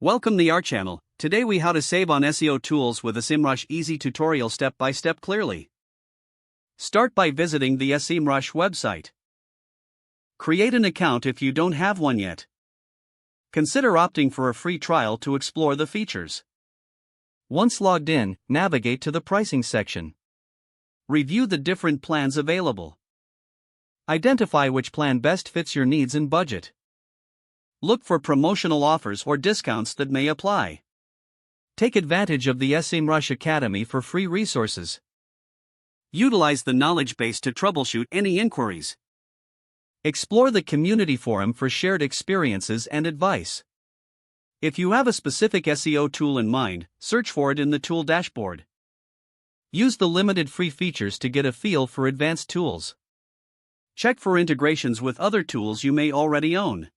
Welcome to our channel. Today we how to save on SEO tools with a SEMrush easy tutorial step by step clearly. Start by visiting the SEMrush website. Create an account if you don't have one yet. Consider opting for a free trial to explore the features. Once logged in, navigate to the pricing section. Review the different plans available. Identify which plan best fits your needs and budget. Look for promotional offers or discounts that may apply. Take advantage of the SEMrush Academy for free resources. Utilize the knowledge base to troubleshoot any inquiries. Explore the community forum for shared experiences and advice. If you have a specific SEO tool in mind, search for it in the tool dashboard. Use the limited free features to get a feel for advanced tools. Check for integrations with other tools you may already own.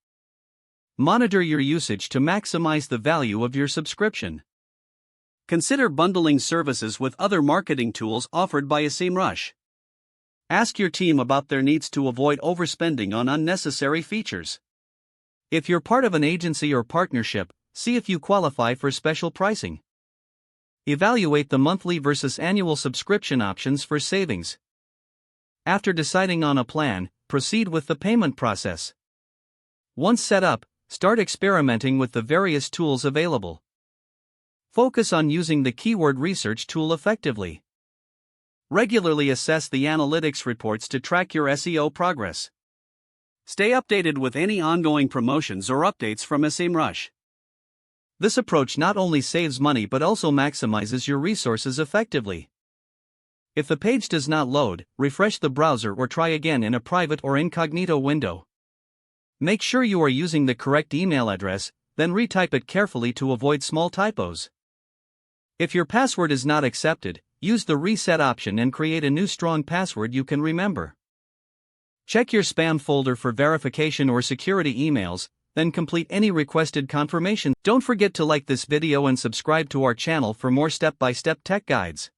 Monitor your usage to maximize the value of your subscription. Consider bundling services with other marketing tools offered by SEMrush. Ask your team about their needs to avoid overspending on unnecessary features. If you're part of an agency or partnership, see if you qualify for special pricing. Evaluate the monthly versus annual subscription options for savings. After deciding on a plan, proceed with the payment process. Once set up, start experimenting with the various tools available. Focus on using the keyword research tool effectively. Regularly assess the analytics reports to track your SEO progress. Stay updated with any ongoing promotions or updates from SEMrush. This approach not only saves money but also maximizes your resources effectively. If the page does not load, refresh the browser or try again in a private or incognito window. Make sure you are using the correct email address, then retype it carefully to avoid small typos. If your password is not accepted, use the reset option and create a new strong password you can remember. Check your spam folder for verification or security emails, then complete any requested confirmation. Don't forget to like this video and subscribe to our channel for more step-by-step tech guides.